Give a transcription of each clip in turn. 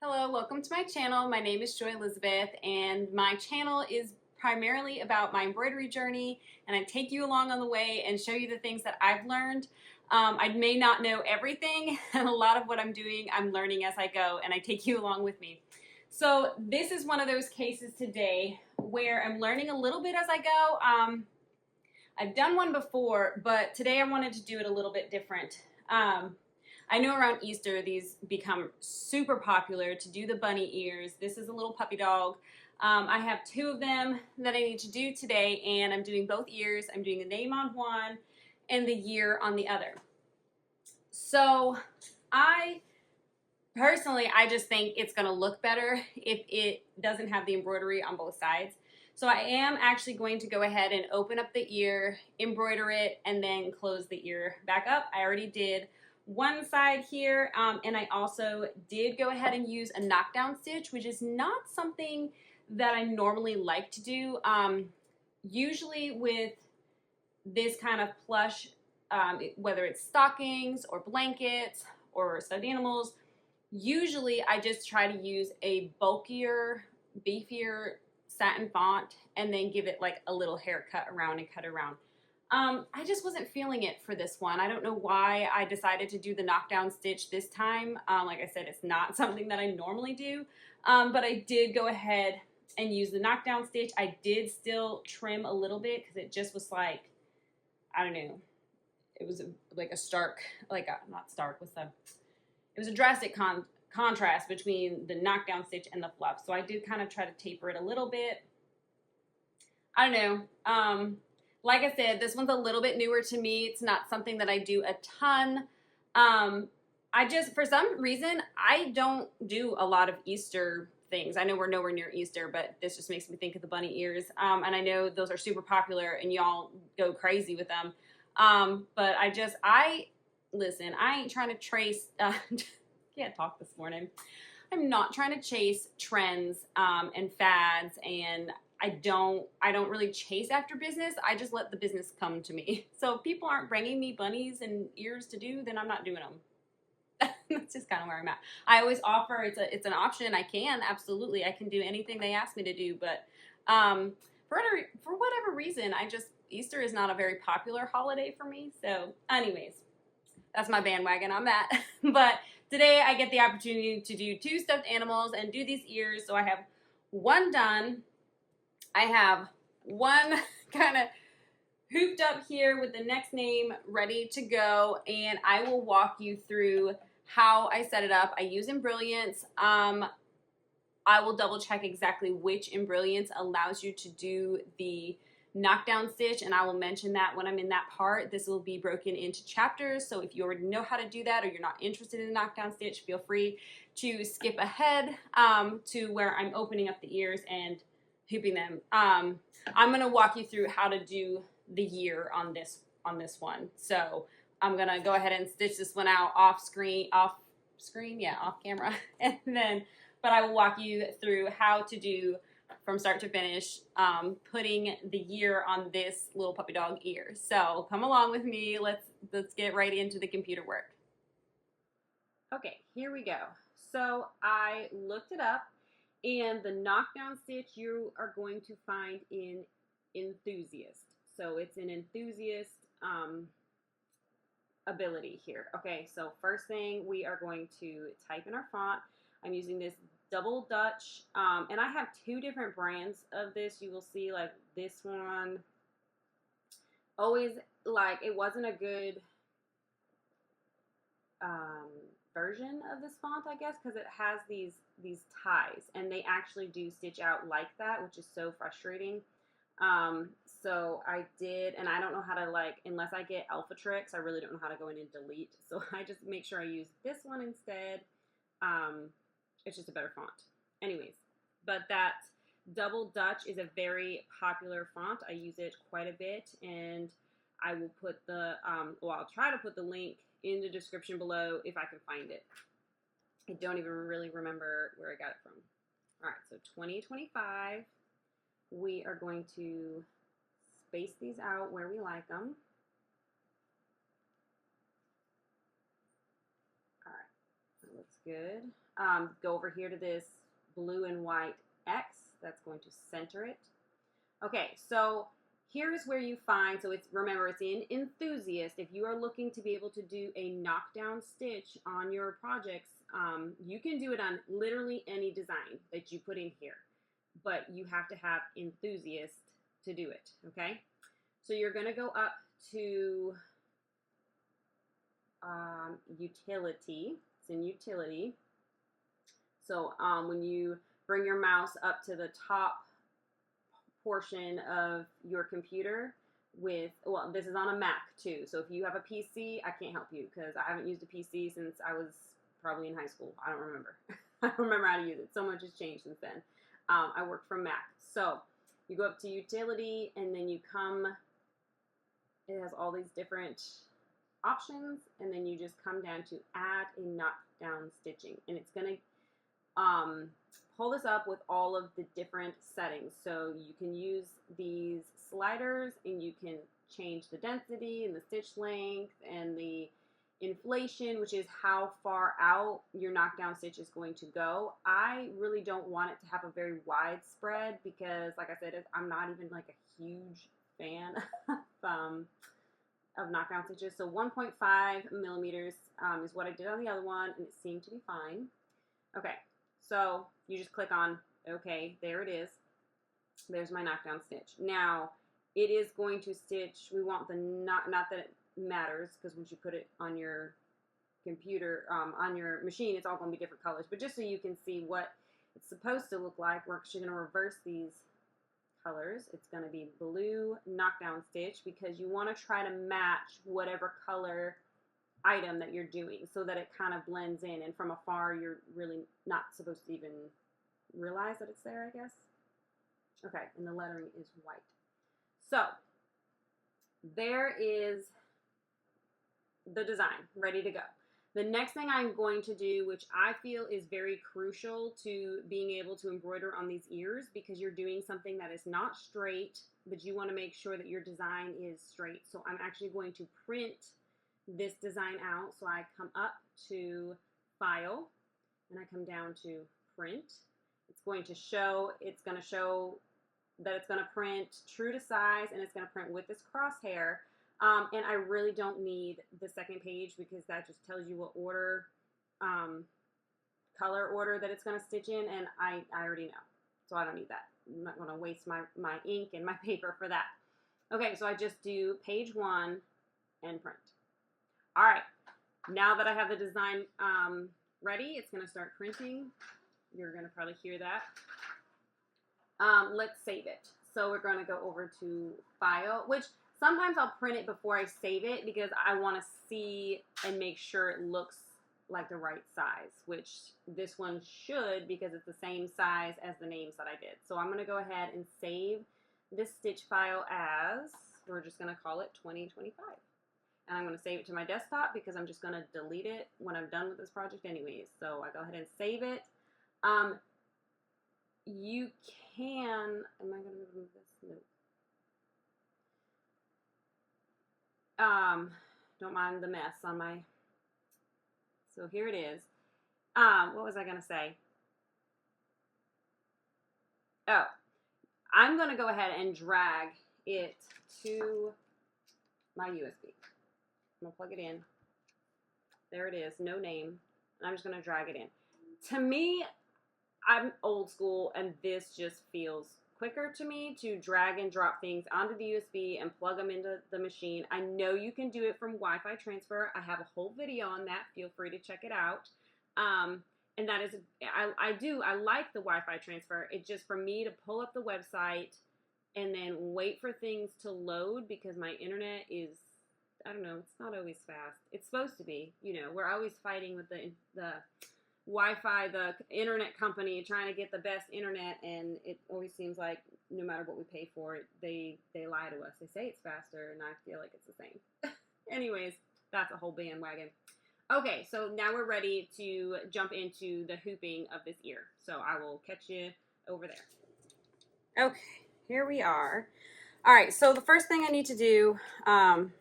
Hello, welcome to my channel. My name is Joy Elizabeth, and my channel is primarily about my embroidery journey, and I take you along on the way and show you the things that I've learned. I may not know everything, and a lot of what I'm doing, I'm learning as I go, and I take you along with me. So this is one of those cases today where I'm learning a little bit as I go. I've done one before, but today I wanted to do it a little bit different. I know around Easter these become super popular to do the bunny ears. This is a little puppy dog. I have two of them that I need to do today, and I'm doing both ears. I'm doing the name on one and the year on the other. So I just think it's going to look better if it doesn't have the embroidery on both sides. So I am actually going to go ahead and open up the ear, embroider it, and then close the ear back up. I already did one side here, and I also did go ahead and use a knockdown stitch, which is not something that I normally like to do. Usually with this kind of plush, whether it's stockings or blankets or stuffed animals, usually I just try to use a bulkier, beefier satin font and then give it like a little haircut around and cut around. I just wasn't feeling it for this one. I don't know why I decided to do the knockdown stitch this time. Like I said, it's not something that I normally do, but I did go ahead and use the knockdown stitch. I did still trim a little bit because it just was like, I don't know, it was like a stark, not stark, it was a drastic contrast between the knockdown stitch and the fluff. So I did kind of try to taper it a little bit. I don't know. Like I said, this one's a little bit newer to me. It's not something that I do a ton. For some reason, I don't do a lot of Easter things. I know we're nowhere near Easter, but this just makes me think of the bunny ears. And I know those are super popular and y'all go crazy with them. But listen, I ain't trying to trace, can't talk this morning. I'm not trying to chase trends and fads, and I don't really chase after business. I just let the business come to me. So if people aren't bringing me bunnies and ears to do, then I'm not doing them. That's just kind of where I'm at. I always offer, it's an option. I can, absolutely. I can do anything they ask me to do. But for whatever reason, Easter is not a very popular holiday for me. So anyways, that's my bandwagon on that. But today I get the opportunity to do two stuffed animals and do these ears. So I have one done. I have one kind of hooped up here with the next name ready to go, and I will walk you through how I set it up. I use Embrilience. I will double check exactly which Embrilience allows you to do the knockdown stitch, and I will mention that when I'm in that part. This will be broken into chapters, so if you already know how to do that or you're not interested in the knockdown stitch, feel free to skip ahead to where I'm opening up the ears and hooping them. I'm going to walk you through how to do the year on this one. So I'm going to go ahead and stitch this one out off camera. But I will walk you through how to do from start to finish, putting the year on this little puppy dog ear. So come along with me. Let's get right into the computer work. Okay, here we go. So I looked it up. And the knockdown stitch you are going to find in Enthusiast. So it's an Enthusiast ability here. Okay, so first thing we are going to type in our font. I'm using this Double Dutch, and I have two different brands of this. You will see like this one, always like it wasn't a good version of this font, I guess, because it has these ties, and they actually do stitch out like that, which is so frustrating. So I did, and I don't know how to, like, unless I get Alpha Tricks, I really don't know how to go in and delete. So I just make sure I use this one instead. It's just a better font. Anyways, but that Double Dutch is a very popular font. I use it quite a bit, and I will put the, I'll try to put the link in the description below if I can find it. I don't even really remember where I got it from. All right, so 2025, we are going to space these out where we like them. All right, that looks good. Go over here to this blue and white X. That's going to center it. Okay, so here's where you find, so it's, remember, it's in Enthusiast. If you are looking to be able to do a knockdown stitch on your projects, you can do it on literally any design that you put in here, but you have to have Enthusiast to do it, okay? So you're going to go up to Utility. It's in Utility. So when you bring your mouse up to the top portion of your computer with, well, this is on a Mac too. So if you have a PC, I can't help you because I haven't used a PC since I was probably in high school. I don't remember. I don't remember how to use it. So much has changed since then. I worked from Mac. So you go up to Utility and then you come, it has all these different options, and then you just come down to add a knockdown stitching, and it's going to pull this up with all of the different settings. So you can use these sliders and you can change the density and the stitch length and the inflation, which is how far out your knockdown stitch is going to go. I really don't want it to have a very wide spread because, like I said, I'm not even like a huge fan of knockdown stitches. So 1.5 millimeters is what I did on the other one, and it seemed to be fine. Okay, so you just click on OK, there it is. There's my knockdown stitch. Now it is going to stitch, we want the, not that it matters, because once you put it on your computer, on your machine, it's all going to be different colors, but just so you can see what it's supposed to look like, we're actually going to reverse these colors. It's going to be blue knockdown stitch because you want to try to match whatever color item that you're doing so that it kind of blends in, and from afar you're really not supposed to even realize that it's there, I guess. Okay, and the lettering is white. So there is the design ready to go. The next thing I'm going to do, which I feel is very crucial to being able to embroider on these ears, because you're doing something that is not straight, but you want to make sure that your design is straight. So I'm actually going to print this design out. So I come up to File, and I come down to Print. It's going to show that it's going to print true to size, and it's going to print with this crosshair. And I really don't need the second page because that just tells you what order, color order that it's going to stitch in, and I already know. So I don't need that. I'm not going to waste my ink and my paper for that. Okay, so I just do page 1 and print. All right, now that I have the design ready, it's going to start printing. You're going to probably hear that. Let's save it. So we're going to go over to File, which sometimes I'll print it before I save it because I want to see and make sure it looks like the right size, which this one should because it's the same size as the names that I did. So I'm going to go ahead and save this stitch file as, we're just going to call it 2025. And I'm going to save it to my desktop because I'm just going to delete it when I'm done with this project anyways. So I go ahead and save it. You can, am I going to remove this? No. Don't mind the mess on my, so here it is. What was I going to say? Oh, I'm going to go ahead and drag it to my USB. I'm going to plug it in. There it is, no name. And I'm just going to drag it in. To me, I'm old school, and this just feels quicker to me to drag and drop things onto the USB and plug them into the machine. I know you can do it from Wi-Fi transfer. I have a whole video on that. Feel free to check it out. And that is, I like the Wi-Fi transfer. It's just for me to pull up the website and then wait for things to load because my internet is, I don't know, it's not always fast. It's supposed to be, you know, we're always fighting with the Wi-Fi, the internet company, trying to get the best internet, and it always seems like no matter what we pay for it, they lie to us. They say it's faster, and I feel like it's the same. Anyways, that's a whole bandwagon. Okay, so now we're ready to jump into the hooping of this ear. So I will catch you over there. Okay, here we are. All right, so the first thing I need to do, I'm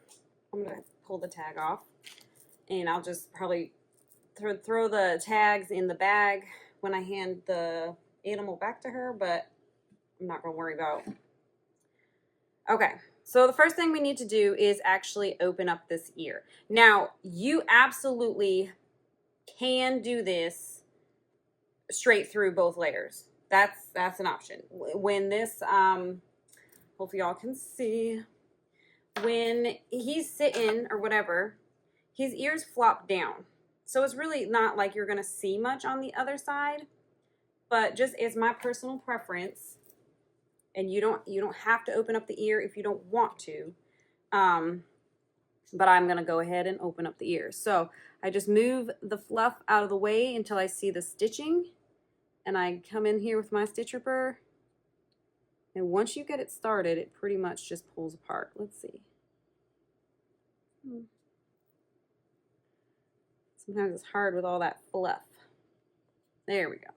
going to pull the tag off, and I'll just probably throw the tags in the bag when I hand the animal back to her, but I'm not going to worry about. Okay, so the first thing we need to do is actually open up this ear. Now, you absolutely can do this straight through both layers. That's an option. When this, hopefully y'all can see, when he's sitting or whatever, his ears flop down. So it's really not like you're going to see much on the other side, but just as my personal preference, and you don't have to open up the ear if you don't want to, but I'm going to go ahead and open up the ear. So I just move the fluff out of the way until I see the stitching, and I come in here with my stitch ripper, and once you get it started, it pretty much just pulls apart. Let's see. Sometimes it's hard with all that fluff. There we go.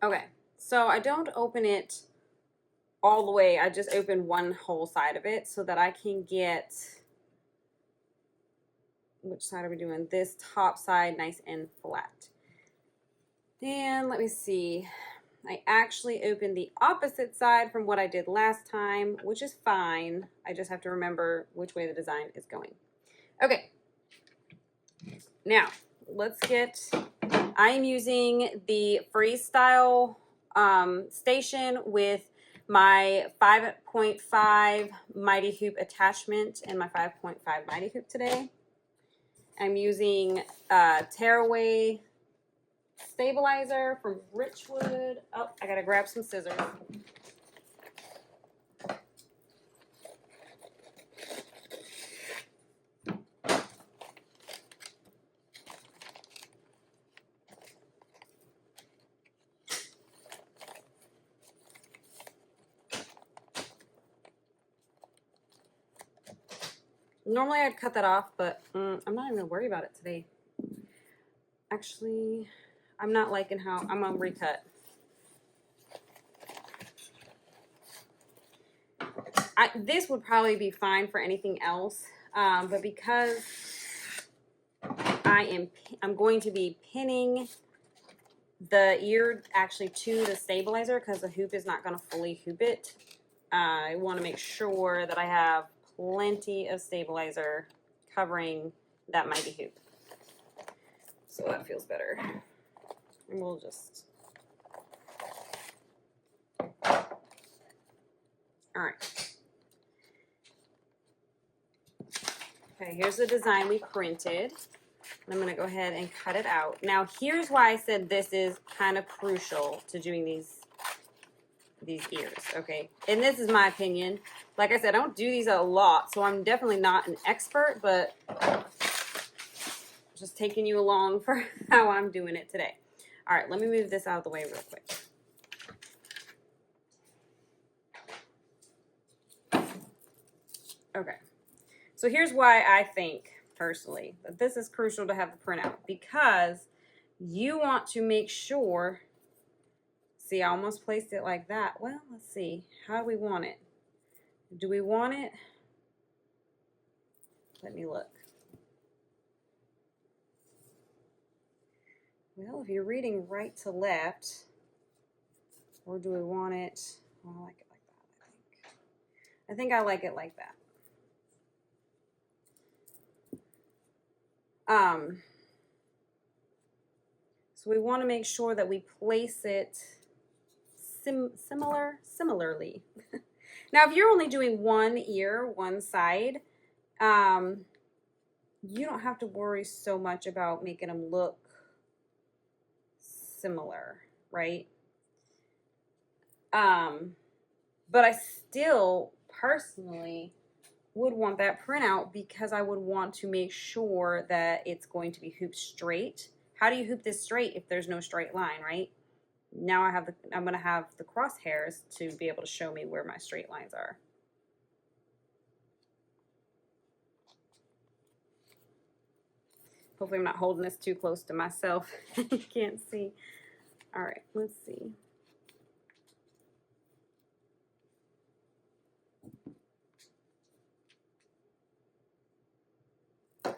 Okay, so I don't open it all the way. I just open one whole side of it so that I can get, which side are we doing? This top side nice and flat. And let me see. I actually opened the opposite side from what I did last time, which is fine. I just have to remember which way the design is going. Okay. Now, let's get, I'm using the freestyle station with my 5.5 Mighty Hoop attachment and my 5.5 Mighty Hoop today. I'm using tearaway stabilizer from Richwood. Oh, I gotta grab some scissors. Normally I'd cut that off, but I'm not even gonna worry about it today. Actually, I'm not liking how I'm gonna recut. This would probably be fine for anything else, but because I'm going to be pinning the ear actually to the stabilizer because the hoop is not going to fully hoop it. I want to make sure that I have plenty of stabilizer covering that mighty hoop. So that feels better. And we'll just... All right. Okay, here's the design we printed. I'm going to go ahead and cut it out. Now, here's why I said this is kind of crucial to doing these ears, okay? And this is my opinion. Like I said, I don't do these a lot, so I'm definitely not an expert, but just taking you along for how I'm doing it today. All right, let me move this out of the way real quick. Okay, so here's why I think, personally, that this is crucial to have the printout, because you want to make sure, see, I almost placed it like that. Well, let's see, how do we want it? Do we want it? Let me look. Well, if you're reading right to left, or do we want it? Oh, I like it like that, I think I like it like that. So we want to make sure that we place it similarly. Now, if you're only doing one ear, one side, you don't have to worry so much about making them look similar, right? But I still personally would want that printout because I would want to make sure that it's going to be hooped straight. How do you hoop this straight if there's no straight line, right? Now I'm going to have the crosshairs to be able to show me where my straight lines are. Hopefully I'm not holding this too close to myself. You can't see. All right, let's see. I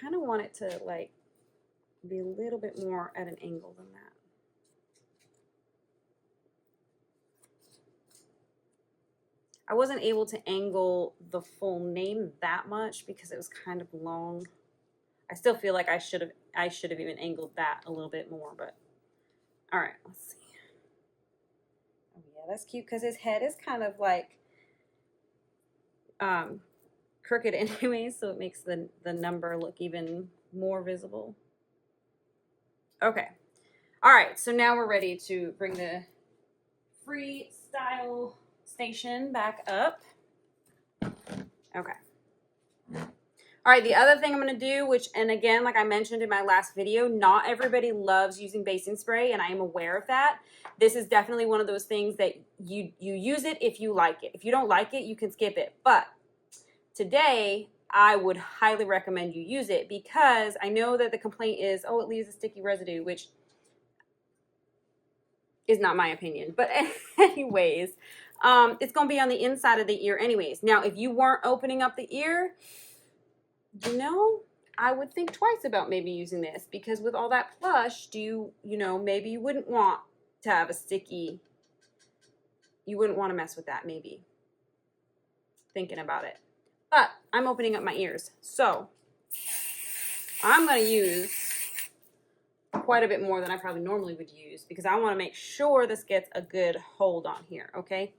kind of want it to like be a little bit more at an angle than that. I wasn't able to angle the full name that much because it was kind of long. I still feel like I should have even angled that a little bit more, but all right, let's see. Oh yeah, that's cute because his head is kind of like crooked anyway, so it makes the number look even more visible. Okay. All right, so now we're ready to bring the freestyle station back up. Okay. All right, the other thing I'm going to do, which, and again, like I mentioned in my last video, not everybody loves using basting spray, and I am aware of that. This is definitely one of those things that you use it if you like it. If you don't like it, you can skip it. But today, I would highly recommend you use it because I know that the complaint is, oh, it leaves a sticky residue, which is not my opinion. But anyways, it's going to be on the inside of the ear anyways. Now, if you weren't opening up the ear, you know, I would think twice about maybe using this because with all that plush, you know, maybe you wouldn't want to have a sticky, you wouldn't want to mess with that maybe. Thinking about it. But I'm opening up my ears. So I'm going to use quite a bit more than I probably normally would use because I want to make sure this gets a good hold on here, okay?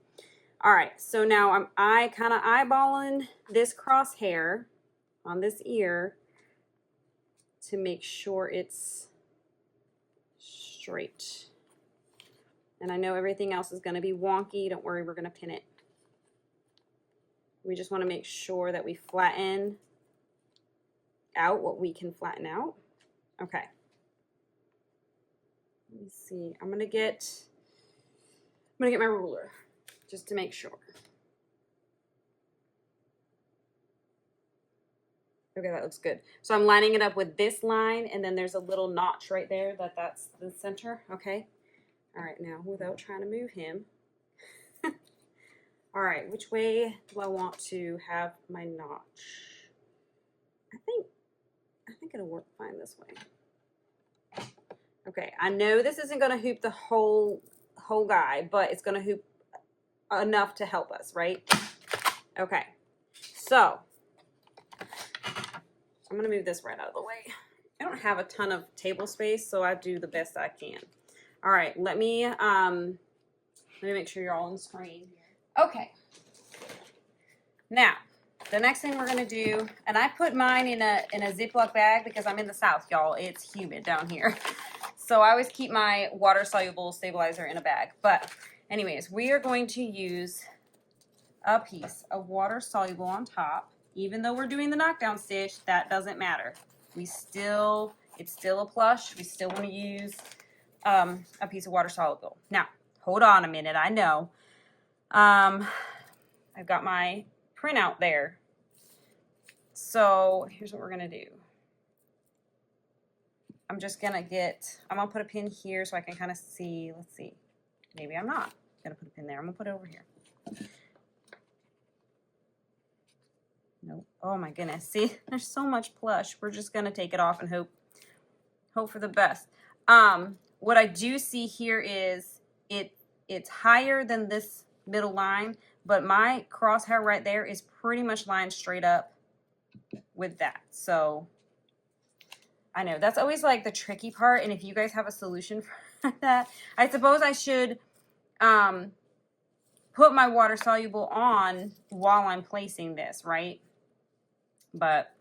All right, so now I'm kind of eyeballing this crosshair on this ear to make sure it's straight. And I know everything else is going to be wonky. Don't worry, we're going to pin it. We just want to make sure that we flatten out what we can flatten out. Okay. Let me see. I'm gonna get my ruler just to make sure. Okay, that looks good. So I'm lining it up with this line, and then there's a little notch right there that's the center. Okay. All right, now without trying to move him. All right, which way do I want to have my notch? I think it'll work fine this way. Okay, I know this isn't gonna hoop the whole guy, but it's gonna hoop enough to help us, right? Okay, so I'm gonna move this right out of the way. I don't have a ton of table space, so I do the best I can. All right, let me make sure you're all on screen. Okay. Now, the next thing we're gonna do, and I put mine in a Ziploc bag because I'm in the South, y'all. It's humid down here. So I always keep my water-soluble stabilizer in a bag. But anyways, we are going to use a piece of water-soluble on top. Even though we're doing the knockdown stitch, that doesn't matter. It's still a plush. We still want to use a piece of water-soluble. Now, hold on a minute. I know. I've got my printout there. So here's what we're going to do. I'm gonna put a pin here so I can kind of see. Let's see. Maybe I'm not gonna put a pin there. I'm gonna put it over here. Nope. Oh my goodness. See, there's so much plush. We're just gonna take it off and hope for the best. What I do see here is it's higher than this middle line, but my crosshair right there is pretty much lined straight up with that. So I know that's always like the tricky part, and if you guys have a solution for that, I suppose I should put my water soluble on while I'm placing this, right? But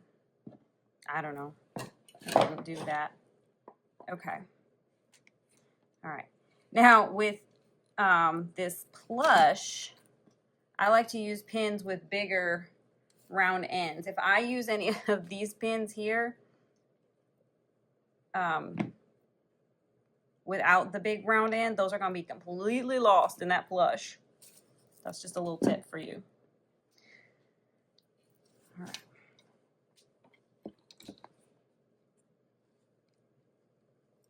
I don't know. I didn't do that. Okay. All right. Now with this plush, I like to use pins with bigger round ends. If I use any of these pins here, without the big round end, those are going to be completely lost in that plush. That's just a little tip for you. All right.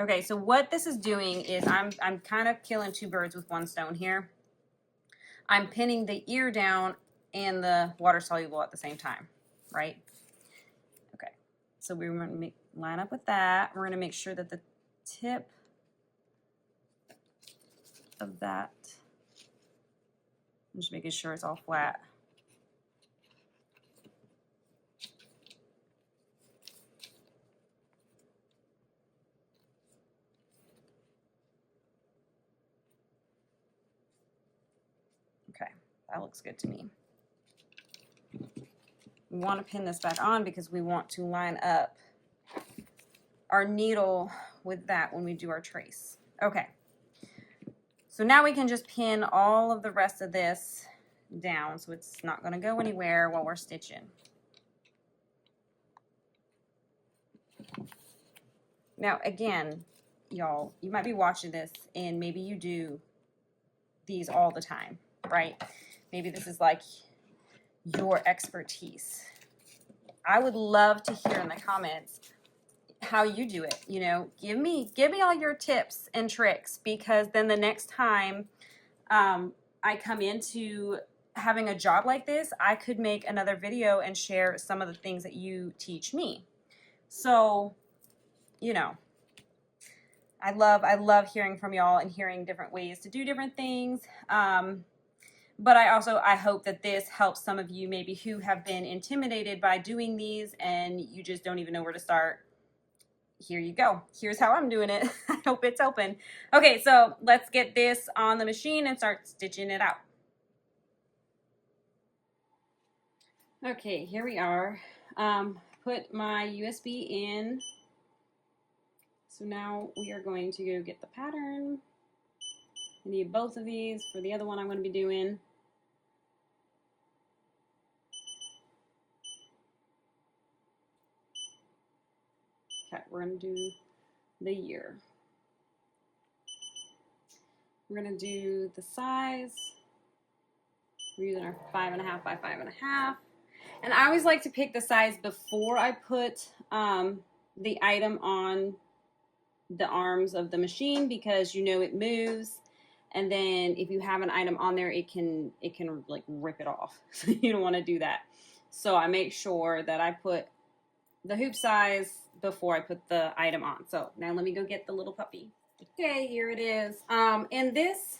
Okay, so what this is doing is I'm kind of killing two birds with one stone here. I'm pinning the ear down and the water soluble at the same time, right? Okay, so we're going to line up with that. We're going to make sure that the tip of that, I'm just making sure it's all flat. Okay, that looks good to me. We want to pin this back on because we want to line up our needle with that when we do our trace. Okay, so now we can just pin all of the rest of this down so it's not going to go anywhere while we're stitching. Now again, y'all, you might be watching this and maybe you do these all the time, right? Maybe this is like your expertise. I would love to hear in the comments how you do it. You know, give me all your tips and tricks, because then the next time I come into having a job like this, I could make another video and share some of the things that you teach me. So, you know, I love hearing from y'all and hearing different ways to do different things. But I hope that this helps some of you maybe who have been intimidated by doing these and you just don't even know where to start. Here you go. Here's how I'm doing it. I hope it's helping. Okay, so let's get this on the machine and start stitching it out. Okay, here we are. Put my USB in. So now we are going to go get the pattern. I need both of these for the other one I'm going to be doing. Okay, we're going to do the year. We're going to do the size. We're using our 5.5 by 5.5. And I always like to pick the size before I put the item on the arms of the machine, because you know it moves, and then if you have an item on there, it can like rip it off. So you don't want to do that. So I make sure that I put the hoop size before I put the item on. So now let me go get the little puppy. Okay, here it is. And this,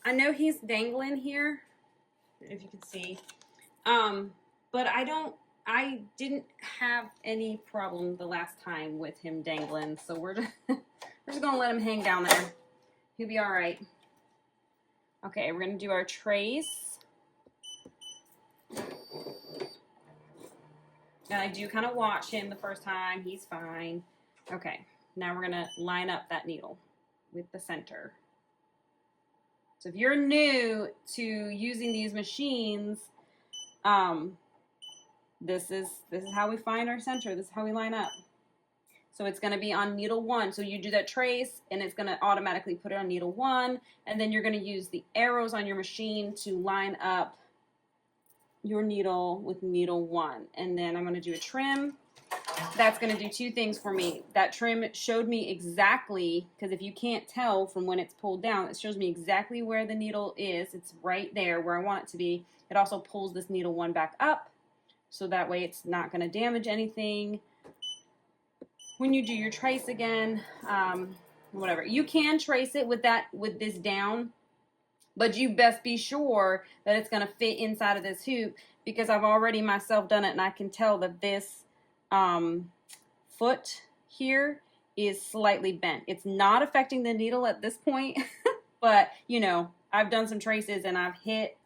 I know he's dangling here, if you can see. But I didn't have any problem the last time with him dangling, so we're just gonna let him hang down there. He'll be all right. Okay, we're gonna do our trace. And I do kind of watch him the first time. He's fine. Okay, now we're gonna line up that needle with the center. So if you're new to using these machines, this is how we find our center. This is how we line up. So it's going to be on needle 1. So you do that trace and it's going to automatically put it on needle 1. And then you're going to use the arrows on your machine to line up your needle with needle 1. And then I'm going to do a trim. That's going to do two things for me. That trim showed me exactly, because if you can't tell from when it's pulled down, it shows me exactly where the needle is. It's right there where I want it to be. It also pulls this needle 1 back up, so that way it's not going to damage anything. When you do your trace again, whatever, you can trace it with this down, but you best be sure that it's going to fit inside of this hoop, because I've already myself done it and I can tell that this foot here is slightly bent. It's not affecting the needle at this point, but you know, I've done some traces and I've hit,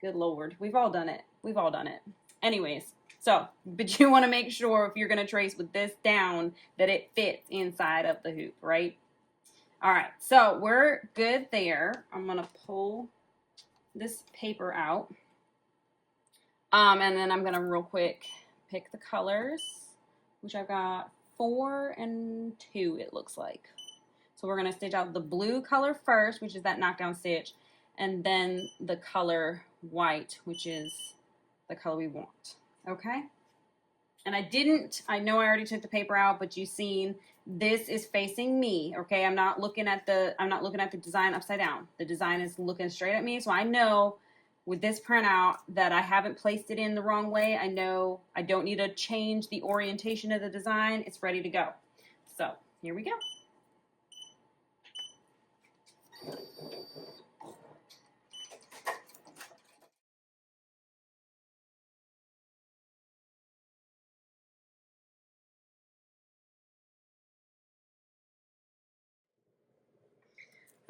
good Lord, we've all done it. We've all done it. Anyways, so, but you want to make sure if you're going to trace with this down that it fits inside of the hoop, right? All right, so we're good there. I'm going to pull this paper out. And then I'm going to real quick pick the colors, which I've got 4 and 2, it looks like. So we're going to stitch out the blue color first, which is that knockdown stitch. and then the color white, which is the color we want. Okay. And I know I already took the paper out, but you've seen this is facing me. Okay. I'm not looking at the design upside down. The design is looking straight at me. So I know with this printout that I haven't placed it in the wrong way. I know I don't need to change the orientation of the design. It's ready to go. So here we go.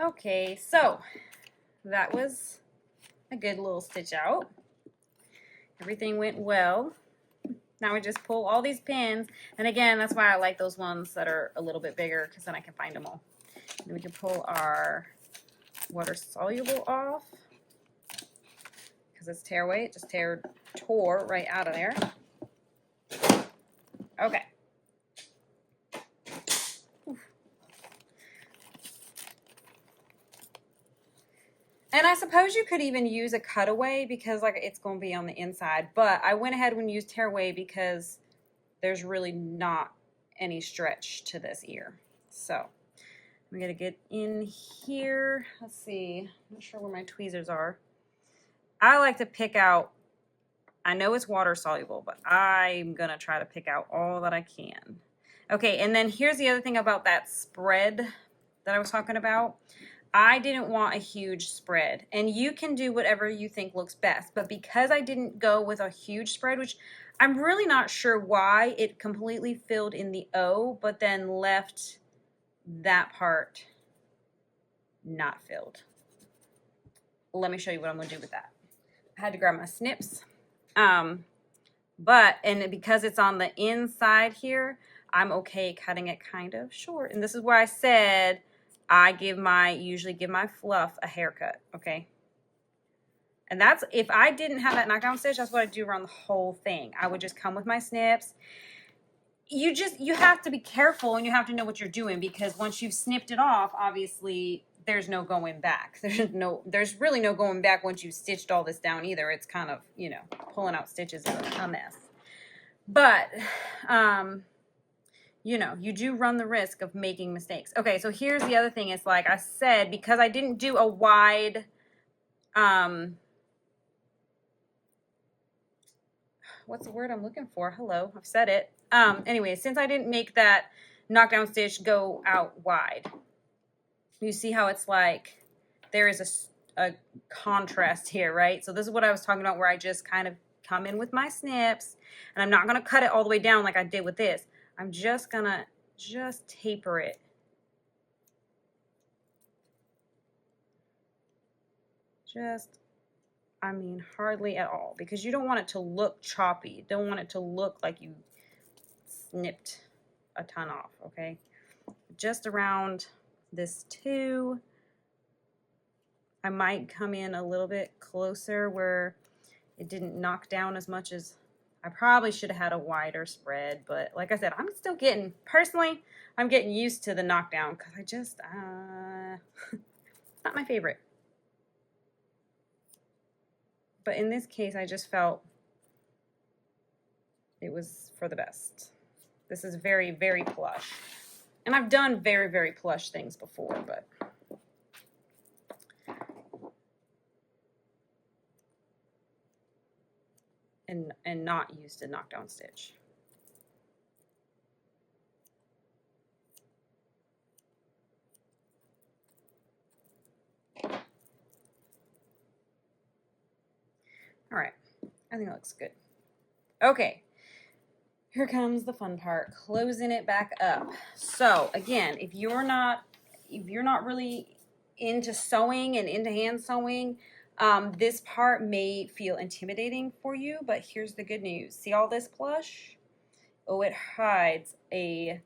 Okay, so that was a good little stitch out. Everything went well. Now we just pull all these pins, and again, that's why I like those ones that are a little bit bigger, because then I can find them all. Then we can pull our water soluble off, because it's tear away. It just tore right out of there. Okay. And I suppose you could even use a cutaway, because like it's going to be on the inside, but I went ahead and used tearaway because there's really not any stretch to this ear. So I'm going to get in here. Let's see. I'm not sure where my tweezers are. I like to pick out, I know it's water soluble, but I'm going to try to pick out all that I can. Okay, and then here's the other thing about that spread that I was talking about. I didn't want a huge spread, and you can do whatever you think looks best, but because I didn't go with a huge spread, which I'm really not sure why, it completely filled in the O, but then left that part not filled. Let me show you what I'm going to do with that. I had to grab my snips, and because it's on the inside here, I'm okay cutting it kind of short, and this is where I said I usually give my fluff a haircut, okay? And that's, if I didn't have that knockdown stitch, that's what I do around the whole thing. I would just come with my snips. You have to be careful, and you have to know what you're doing, because once you've snipped it off, obviously there's no going back. There's really no going back once you've stitched all this down either. It's kind of, you know, pulling out stitches is a mess. But, you know, you do run the risk of making mistakes. Okay, so here's the other thing. It's like I said, because I didn't do a wide, what's the word I'm looking for? Hello, I've said it. Anyway, since I didn't make that knockdown stitch go out wide, you see how it's like there is a contrast here, right? So this is what I was talking about, where I just kind of come in with my snips, and I'm not going to cut it all the way down like I did with this. I'm just going to taper it. I mean, hardly at all, because you don't want it to look choppy. You don't want it to look like you snipped a ton off, okay? Just around this too. I might come in a little bit closer where it didn't knock down as much as I probably should have had a wider spread, but like I said, I'm still getting, personally, I'm getting used to the knockdown, because I just, not my favorite. But in this case, I just felt it was for the best. This is very, very plush. And I've done very, very plush things before, but and not used a knockdown stitch. All right, I think it looks good. Okay, here comes the fun part, closing it back up. So again, if you're not really into sewing and into hand sewing, this part may feel intimidating for you, but here's the good news. See all this plush? Oh, it hides a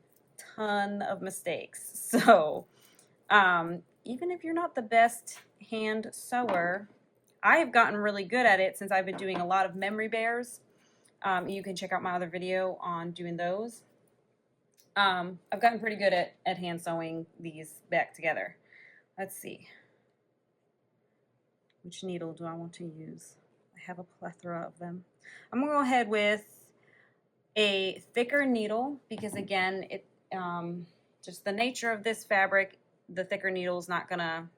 ton of mistakes. So even if you're not the best hand sewer, I have gotten really good at it since I've been doing a lot of memory bears. You can check out my other video on doing those. I've gotten pretty good at hand sewing these back together. Let's see. Which needle do I want to use? I have a plethora of them. I'm gonna go ahead with a thicker needle because again, just the nature of this fabric, the thicker needle is not gonna,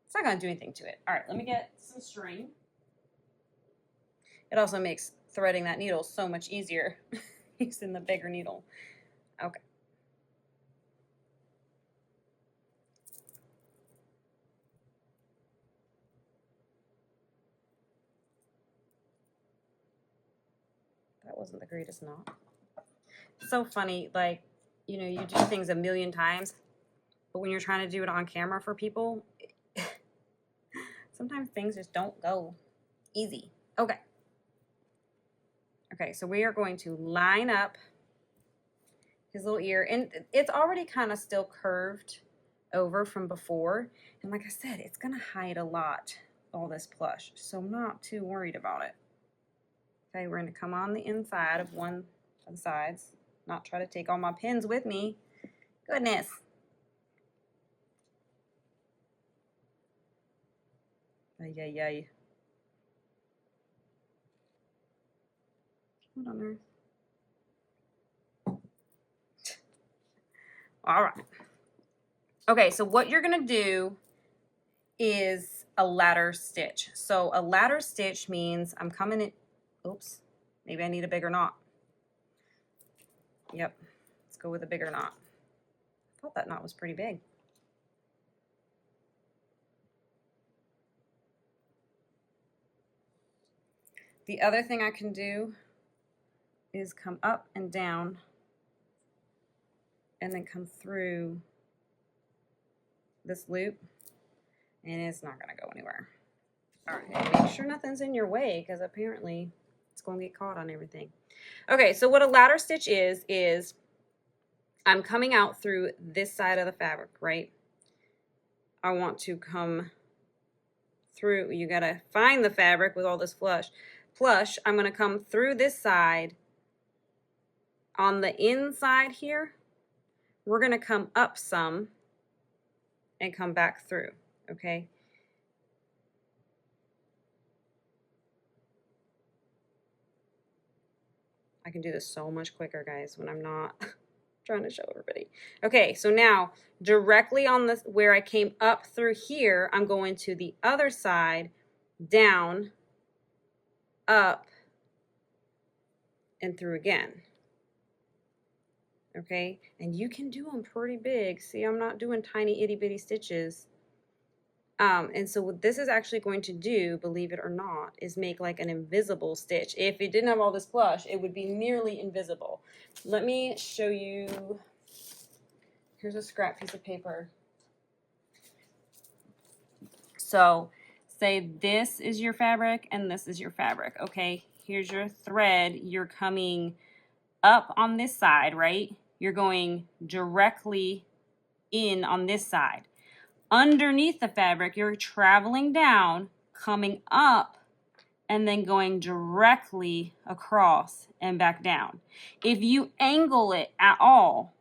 it's not gonna do anything to it. All right, let me get some string. It also makes threading that needle so much easier using the bigger needle. Okay. That wasn't the greatest knot. It's so funny, like, you know, you do things a million times, but when you're trying to do it on camera for people, sometimes things just don't go easy. Okay. Okay, so we are going to line up his little ear, and it's already kind of still curved over from before. And like I said, it's gonna hide a lot, all this plush, so I'm not too worried about it. Okay, we're gonna come on the inside of one of the sides, not try to take all my pins with me. Goodness. Ay, ay, ay. What on earth? All right. Okay, so what you're gonna do is a ladder stitch. So a ladder stitch means I'm coming in, oops, maybe I need a bigger knot. Yep, let's go with a bigger knot. I thought that knot was pretty big. The other thing I can do is come up and down and then come through this loop, and it's not gonna go anywhere. All right, make sure nothing's in your way because apparently it's gonna get caught on everything. Okay, so what a ladder stitch is I'm coming out through this side of the fabric, right? I want to come through, you gotta find the fabric with all this plush. I'm gonna come through this side. On the inside here, we're gonna come up some and come back through, okay? I can do this so much quicker, guys, when I'm not trying to show everybody. Okay, so now directly on this, where I came up through here, I'm going to the other side, down, up, and through again. Okay, and you can do them pretty big. See, I'm not doing tiny itty bitty stitches. And so what this is actually going to do, believe it or not, is make like an invisible stitch. If it didn't have all this plush, it would be nearly invisible. Let me show you. Here's a scrap piece of paper. So say this is your fabric and this is your fabric, okay? Here's your thread. You're coming up on this side, right? You're going directly in on this side. Underneath the fabric, you're traveling down, coming up, and then going directly across and back down. If you angle it at all,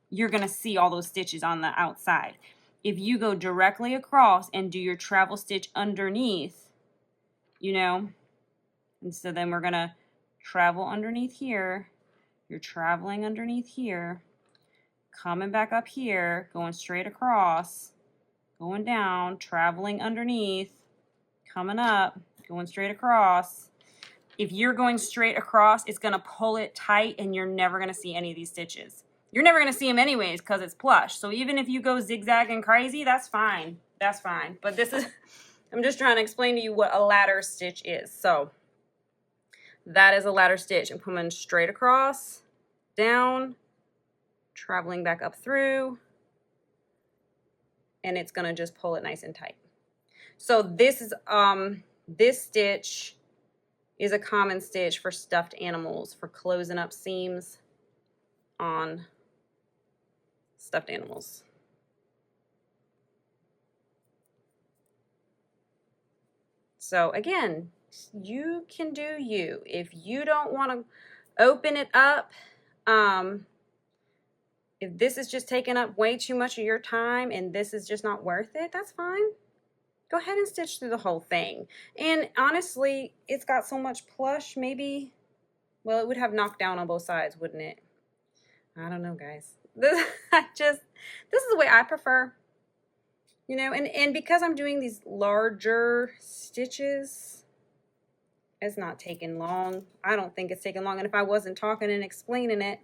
you're gonna see all those stitches on the outside. If you go directly across and do your travel stitch underneath, you know, and so then we're gonna travel underneath here, you're traveling underneath here, coming back up here, going straight across, going down, traveling underneath, coming up, going straight across. If you're going straight across, it's gonna pull it tight and you're never gonna see any of these stitches. You're never gonna see them anyways because it's plush. So even if you go zigzagging crazy, that's fine. That's fine. But this is, I'm just trying to explain to you what a ladder stitch is. So that is a ladder stitch. I'm coming straight across, down, traveling back up through, and it's gonna just pull it nice and tight. So this is this stitch is a common stitch for stuffed animals, for closing up seams on stuffed animals. So again, you can do you. If you don't want to open it up, if this is just taking up way too much of your time and this is just not worth it, that's fine. go ahead and stitch through the whole thing. And honestly, it's got so much plush, maybe, well, it would have knockdown on both sides, wouldn't it? I don't know, guys. This is the way I prefer, you know, and because I'm doing these larger stitches, it's not taking long. I don't think it's taking long. And if I wasn't talking and explaining it,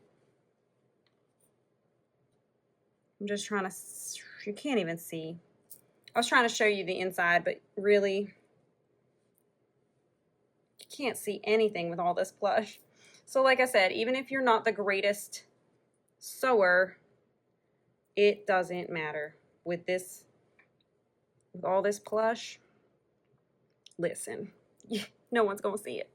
I'm just trying to, you can't even see. I was trying to show you the inside, but really, you can't see anything with all this plush. So like I said, even if you're not the greatest sewer, it doesn't matter. With this, with all this plush, listen, no one's gonna see it.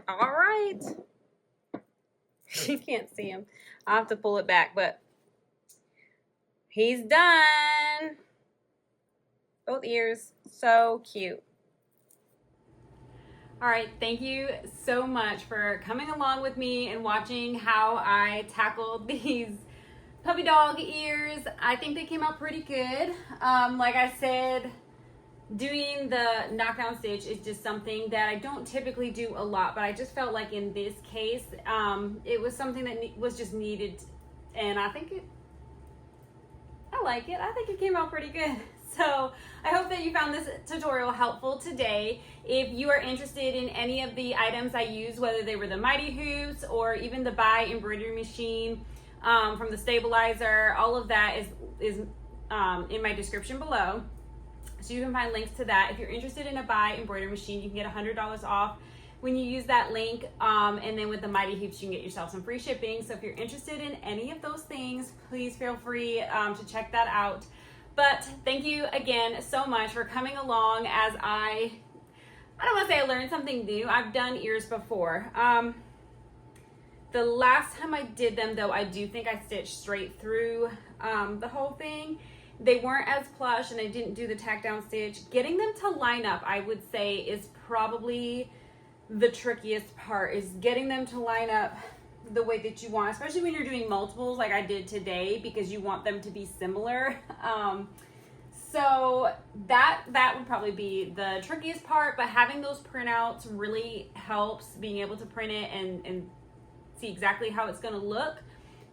All right. You can't see him. I'll have to pull it back, but he's done. Both ears. So cute. All right, thank you so much for coming along with me and watching how I tackled these puppy dog ears. I think they came out pretty good. Like I said, doing the knockdown stitch is just something that I don't typically do a lot, but I just felt like in this case, it was something that was just needed, and I like it. I think it came out pretty good. So I hope that you found this tutorial helpful today. If you are interested in any of the items I used, whether they were the Mighty Hoops or even the Buy embroidery machine from the stabilizer, all of that is in my description below. So you can find links to that. If you're interested in a Buy embroidery machine, you can get $100 off when you use that link. And then with the Mighty Hoops, you can get yourself some free shipping. So if you're interested in any of those things, please feel free to check that out. But thank you again so much for coming along as I don't want to say I learned something new. I've done ears before. The last time I did them, though, I do think I stitched straight through the whole thing. They weren't as plush, and I didn't do the tack down stitch. Getting them to line up, I would say, is probably the trickiest part, is getting them to line up the way that you want, especially when you're doing multiples like I did today, because you want them to be similar. So that would probably be the trickiest part, but having those printouts really helps, being able to print it and see exactly how it's going to look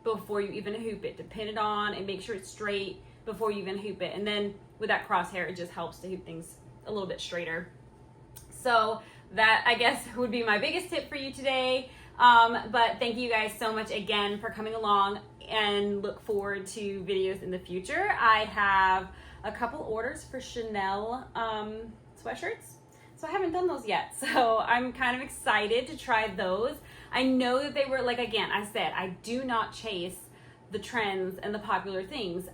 before you even hoop it, to pin it on and make sure it's straight before you even hoop it. And then with that crosshair, it just helps to hoop things a little bit straighter. So that, I guess, would be my biggest tip for you today. But thank you guys so much again for coming along, and look forward to videos in the future. I have a couple orders for Chanel sweatshirts, so I haven't done those yet. So I'm kind of excited to try those. I know that they were, like, again, I said, I do not chase the trends and the popular things.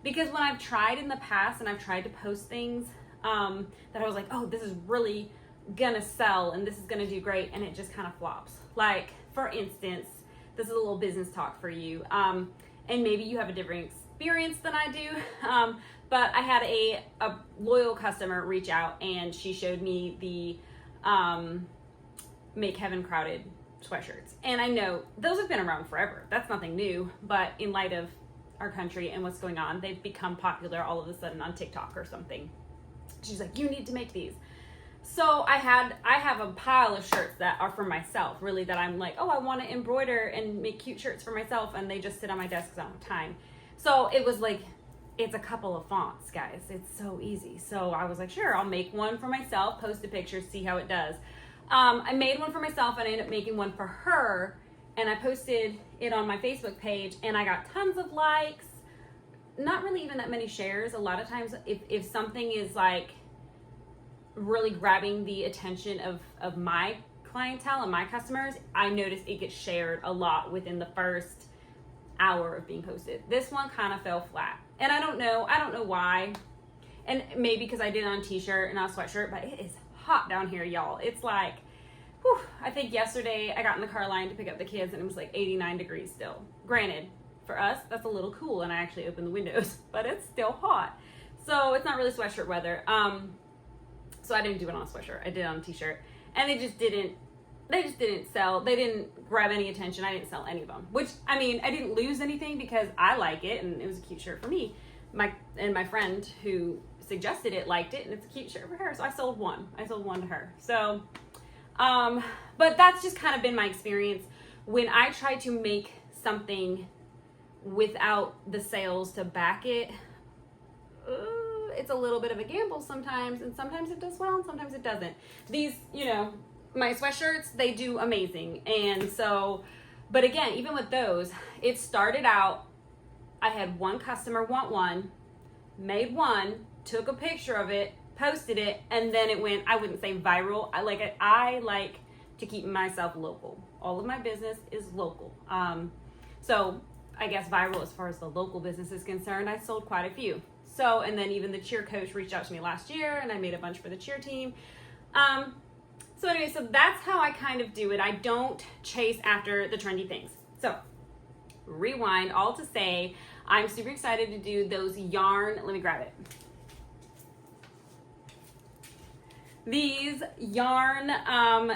Because when I've tried in the past and I've tried to post things that I was like, oh, this is really gonna sell and this is gonna do great, and it just kind of flops. Like, for instance, this is a little business talk for you, and maybe you have a different experience than I do, but I had a loyal customer reach out, and she showed me the Make Heaven Crowded sweatshirts, and I know those have been around forever. That's nothing new, but in light of our country and what's going on, they've become popular all of a sudden on TikTok or something. She's like, you need to make these. So I have a pile of shirts that are for myself, really, that I'm like, oh, I want to embroider and make cute shirts for myself, and they just sit on my desk because I don't have time. So it was like, it's a couple of fonts, guys. It's so easy. So I was like, sure, I'll make one for myself, post a picture, see how it does. I made one for myself, and I ended up making one for her, and I posted it on my Facebook page, and I got tons of likes. Not really even that many shares. A lot of times, if something is like really grabbing the attention of my clientele and my customers, I noticed it gets shared a lot within the first hour of being posted. This one kind of fell flat, and I don't know why, and maybe because I did it on a t-shirt and not a sweatshirt, but it is hot down here, y'all. It's like, whew, I think yesterday I got in the car line to pick up the kids, and it was like 89 degrees still. Granted, for us, that's a little cool. And I actually opened the windows, but it's still hot. So it's not really sweatshirt weather. So I didn't do it on a sweatshirt. I did it on a t-shirt. And they just didn't sell. They didn't grab any attention. I didn't sell any of them, which, I mean, I didn't lose anything because I like it and it was a cute shirt for me. My friend who suggested it liked it and it's a cute shirt for her. So I sold one. I sold one to her. So, but that's just kind of been my experience when I try to make something without the sales to back it. It's a little bit of a gamble sometimes, and sometimes it does well and sometimes it doesn't. These, you know, my sweatshirts, they do amazing. And so, but again, even with those, it started out, I had one customer want one, made one, took a picture of it, posted it, and then it went, I wouldn't say viral. I like to keep myself local. All of my business is local. So I guess viral as far as the local business is concerned, I sold quite a few. So, and then even the cheer coach reached out to me last year and I made a bunch for the cheer team. So anyway, so that's how I kind of do it. I don't chase after the trendy things. So rewind all to say, I'm super excited to do those yarn. Let me grab it. These yarn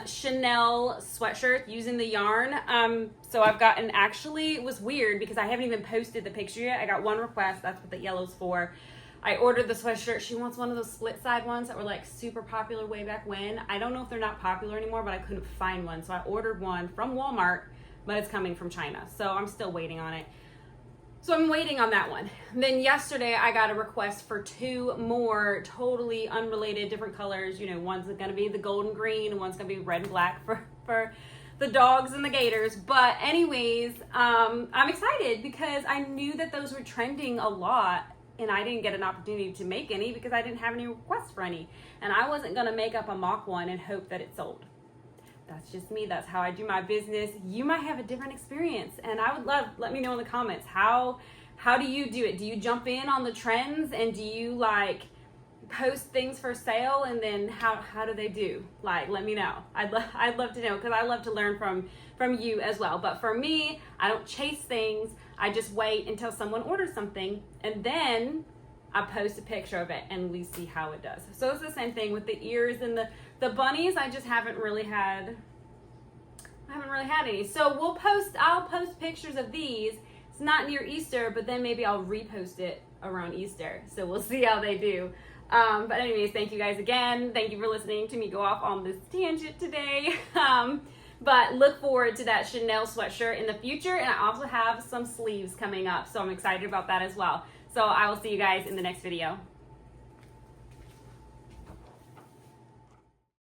Chanel sweatshirts using the yarn. So I've gotten, actually it was weird because I haven't even posted the picture yet. I got one request, that's what the yellow's for. I ordered the sweatshirt. She wants one of those split side ones that were like super popular way back when. I don't know if they're not popular anymore, but I couldn't find one. So I ordered one from Walmart, but it's coming from China. So I'm still waiting on it. So I'm waiting on that one. Then yesterday I got a request for two more totally unrelated different colors. You know, one's gonna be the golden green and one's gonna be red and black for the dogs and the gators. But anyways, I'm excited because I knew that those were trending a lot and I didn't get an opportunity to make any because I didn't have any requests for any. And I wasn't gonna make up a mock one and hope that it sold. That's just me. That's how I do my business. You might have a different experience, and I would love, let me know in the comments, how do you do it? Do you jump in on the trends and do you like post things for sale, and then how do they do? Like, let me know. I'd love to know because I love to learn from you as well. But for me, I don't chase things. I just wait until someone orders something and then I post a picture of it and we see how it does. So it's the same thing with the ears and the bunnies. I just haven't really had any. So I'll post pictures of these. It's not near Easter, but then maybe I'll repost it around Easter. So we'll see how they do. But anyways, thank you guys again. Thank you for listening to me go off on this tangent today. But look forward to that Chanel sweatshirt in the future. And I also have some sleeves coming up. So I'm excited about that as well. So I will see you guys in the next video.